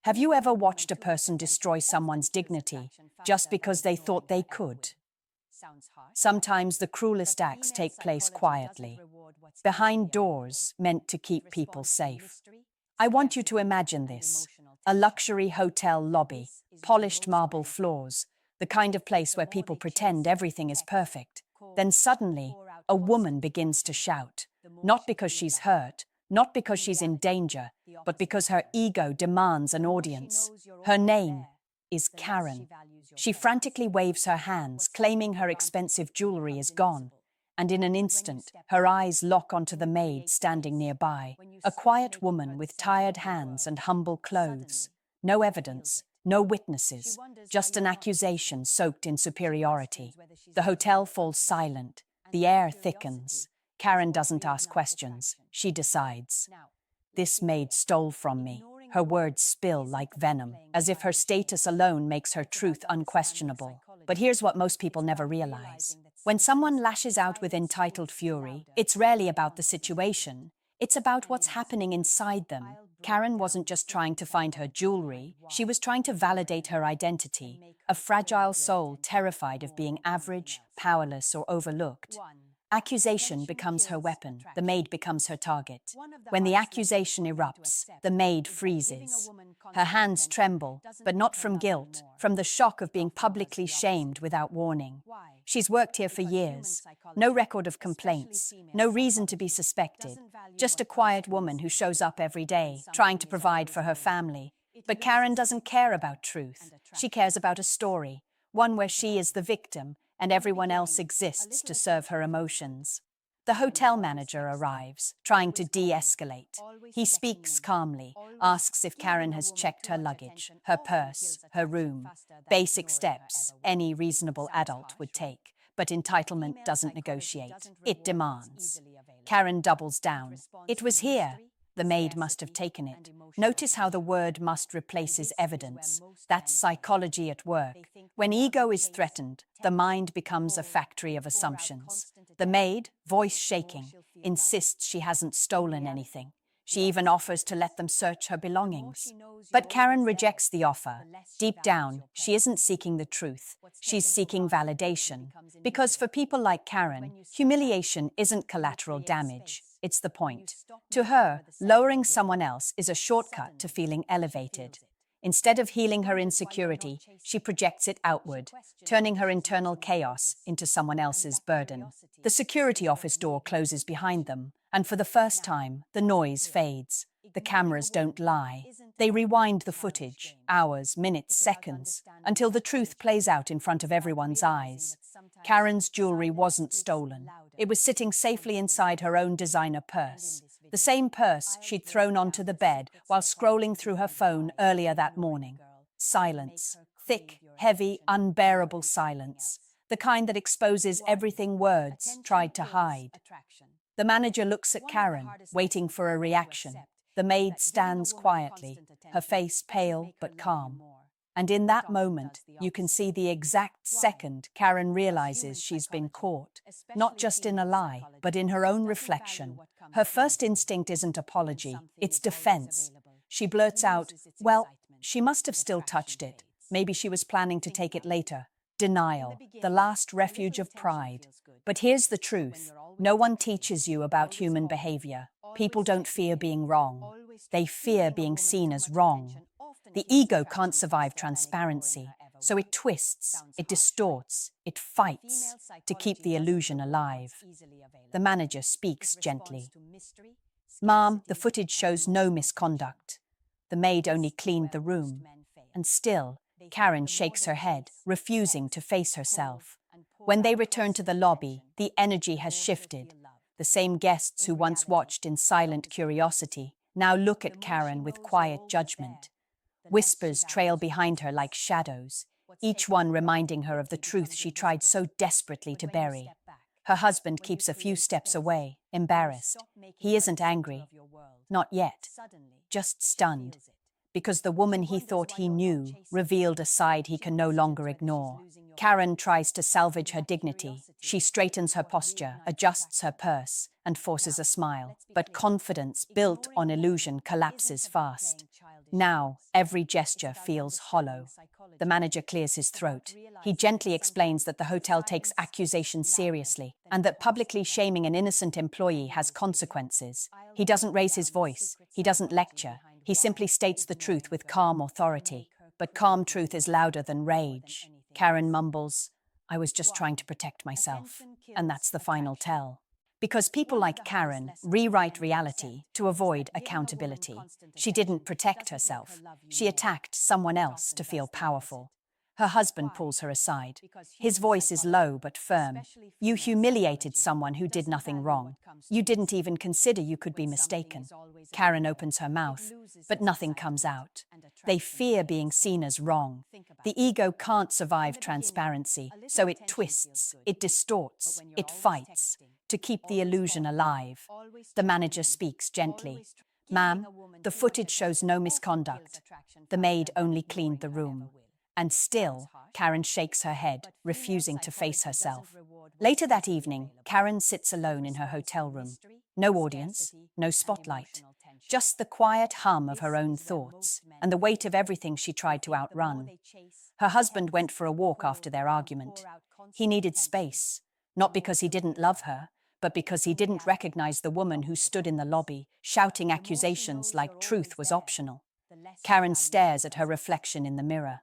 Have you ever watched a person destroy someone's dignity just because they thought they could? Sometimes the cruelest acts take place quietly, behind doors meant to keep people safe. I want you to imagine this: a luxury hotel lobby, polished marble floors, the kind of place where people pretend everything is perfect. Then suddenly, a woman begins to shout, not because she's hurt, not because she's in danger, but because her ego demands an audience. Her name is Karen. She frantically waves her hands, claiming her expensive jewelry is gone. And in an instant, her eyes lock onto the maid standing nearby, a quiet woman with tired hands and humble clothes. No evidence, no witnesses, just an accusation soaked in superiority. The hotel falls silent. The air thickens. Karen doesn't ask questions. She decides. This maid stole from me. Her words spill like venom, as if her status alone makes her truth unquestionable. But here's what most people never realize. When someone lashes out with entitled fury, it's rarely about the situation. It's about what's happening inside them. Karen wasn't just trying to find her jewelry, she was trying to validate her identity, a fragile soul terrified of being average, powerless, or overlooked. Accusation becomes her weapon, the maid becomes her target. When the accusation erupts, the maid freezes. Her hands tremble, but not from guilt, from the shock of being publicly shamed without warning. She's worked here for years. No record of complaints, no reason to be suspected. Just a quiet woman who shows up every day, trying to provide for her family. But Karen doesn't care about truth. She cares about a story, one where she is the victim, and everyone else exists to serve her emotions. The hotel manager arrives, trying to de-escalate. He speaks calmly, asks if Karen has checked her luggage, her purse, her room. Basic steps any reasonable adult would take. But entitlement doesn't negotiate. It demands. Karen doubles down. It was here. The maid must have taken it. Notice how the word must replaces evidence. That's psychology at work. When ego is threatened, the mind becomes a factory of assumptions. The maid, voice shaking, insists she hasn't stolen anything. She even offers to let them search her belongings. But Karen rejects the offer. Deep down, she isn't seeking the truth. She's seeking validation. Because for people like Karen, humiliation isn't collateral damage. It's the point. To her, lowering someone else is a shortcut to feeling elevated. Instead of healing her insecurity, she projects it outward, turning her internal chaos into someone else's burden. The security office door closes behind them, and for the first time, the noise fades. The cameras don't lie. They rewind the footage, hours, minutes, seconds, until the truth plays out in front of everyone's eyes. Karen's jewelry wasn't stolen. It was sitting safely inside her own designer purse. The same purse she'd thrown onto the bed while scrolling through her phone earlier that morning. Silence. Thick, heavy, unbearable silence. The kind that exposes everything words tried to hide. The manager looks at Karen, waiting for a reaction. The maid stands quietly, her face pale but calm. And in that moment, you can see the exact second Karen realizes she's been caught, not just in a lie, but in her own reflection. Her first instinct isn't apology, it's defense. She blurts out, "Well, she must have still touched it. Maybe she was planning to take it later." Denial, the last refuge of pride. But here's the truth. No one teaches you about human behavior. People don't fear being wrong. They fear being seen as wrong. The ego can't survive transparency, so it twists, it distorts, it fights to keep the illusion alive. The manager speaks gently. "Ma'am, the footage shows no misconduct. The maid only cleaned the room." And still, Karen shakes her head, refusing to face herself. When they return to the lobby, the energy has shifted. The same guests who once watched in silent curiosity now look at Karen with quiet judgment. Whispers trail behind her like shadows, each one reminding her of the truth she tried so desperately to bury. Her husband keeps a few steps away, embarrassed. He isn't angry. Not yet. Just stunned. Because the woman he thought he knew revealed a side he can no longer ignore. Karen tries to salvage her dignity. She straightens her posture, adjusts her purse, and forces a smile. But confidence built on illusion collapses fast. Now, every gesture feels hollow. The manager clears his throat. He gently explains that the hotel takes accusations seriously and that publicly shaming an innocent employee has consequences. He doesn't raise his voice. He doesn't lecture. He simply states the truth with calm authority. But calm truth is louder than rage. Karen mumbles, "I was just trying to protect myself." And that's the final tell. Because people like Karen rewrite reality to avoid accountability. She didn't protect herself. She attacked someone else to feel powerful. Her husband pulls her aside. His voice is low but firm. "You humiliated someone who did nothing wrong. You didn't even consider you could be mistaken." Karen opens her mouth, but nothing comes out. They fear being seen as wrong. The ego can't survive transparency, so it twists, it distorts, it fights to keep the illusion alive. The manager speaks gently. "Ma'am, the footage shows no misconduct. The maid only cleaned the room." And still, Karen shakes her head, refusing to face herself. Later that evening, Karen sits alone in her hotel room. No audience, no spotlight. Just the quiet hum of her own thoughts and the weight of everything she tried to outrun. Her husband went for a walk after their argument. He needed space, not because he didn't love her, but because he didn't recognize the woman who stood in the lobby, shouting accusations like truth was optional. Karen stares at her reflection in the mirror.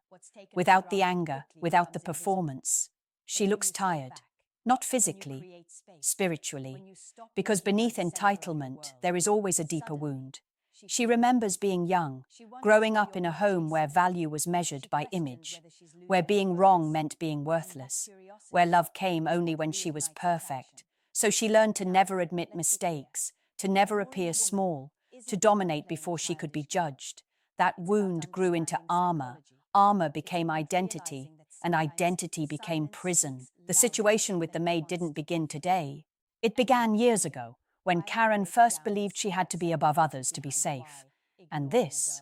Without the anger, without the performance, she looks tired. Not physically, spiritually, because beneath entitlement, there is always a deeper wound. She remembers being young, growing up in a home where value was measured by image, where being wrong meant being worthless, where love came only when she was perfect. So she learned to never admit mistakes, to never appear small, to dominate before she could be judged. That wound grew into armor. Armor became identity, and identity became prison. The situation with the maid didn't begin today. It began years ago, when Karen first believed she had to be above others to be safe. And this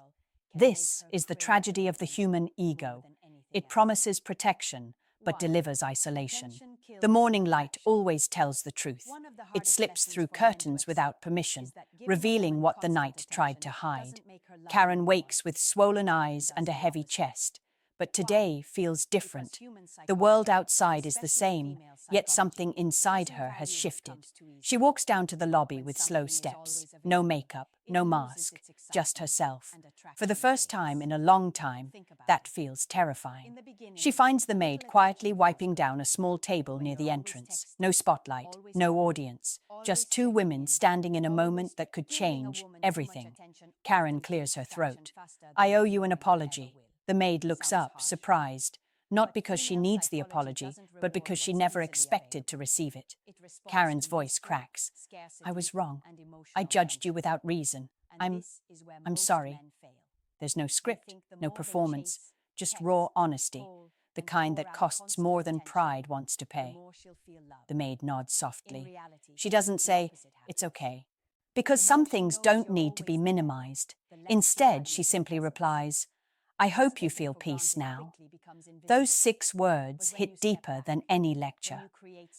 is the tragedy of the human ego. It promises protection, but delivers isolation. The morning light always tells the truth. It slips through curtains without permission, revealing what the night tried to hide. Karen wakes with swollen eyes and a heavy chest, but today feels different. The world outside is the same, yet something inside her has shifted. She walks down to the lobby with slow steps, no makeup, no mask, just herself. For the first time in a long time, that feels terrifying. She finds the maid quietly wiping down a small table near the entrance. No spotlight, no audience, just two women standing in a moment that could change everything. Karen clears her throat. "I owe you an apology." The maid looks up, surprised, not because she needs the apology, but because she never expected to receive it. Karen's voice cracks. "I was wrong. I judged you without reason. I'm sorry." There's no script, no performance, just raw honesty, the kind that costs more than pride wants to pay. The maid nods softly. She doesn't say, "It's okay," because some things don't need to be minimized. Instead, she simply replies, "I hope you feel peace now." Those 6 words hit deeper than any lecture,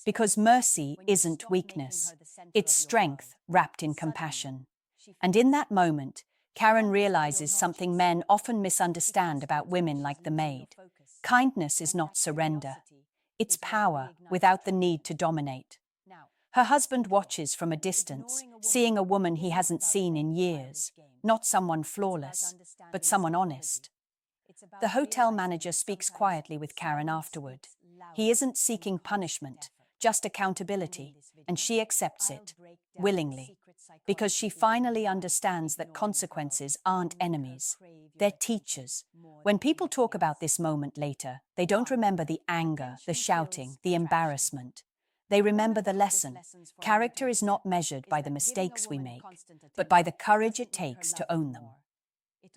because mercy isn't weakness, it's strength wrapped in compassion. And in that moment, Karen realizes something men often misunderstand about women like the maid. Kindness is not surrender. It's power without the need to dominate. Her husband watches from a distance, seeing a woman he hasn't seen in years, not someone flawless, but someone honest. The hotel manager speaks quietly with Karen afterward. He isn't seeking punishment, just accountability, and she accepts it, willingly, because she finally understands that consequences aren't enemies, they're teachers. When people talk about this moment later, they don't remember the anger, the shouting, the embarrassment. They remember the lesson. Character is not measured by the mistakes we make, but by the courage it takes to own them.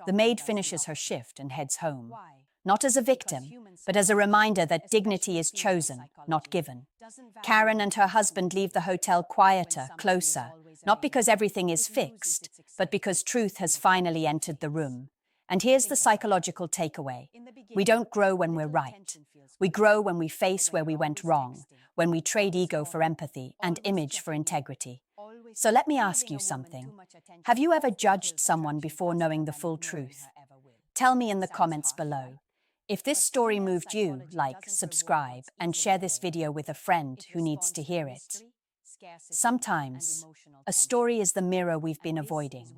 The maid finishes her shift and heads home, not as a victim, but as a reminder that dignity is chosen, not given. Karen and her husband leave the hotel quieter, closer, not because everything is fixed, but because truth has finally entered the room. And here's the psychological takeaway. We don't grow when we're right. We grow when we face where we went wrong, when we trade ego for empathy and image for integrity. So let me ask you something. Have you ever judged someone before knowing the full truth? Tell me in the comments below. If this story moved you, like, subscribe, and share this video with a friend who needs to hear it. Sometimes, a story is the mirror we've been avoiding.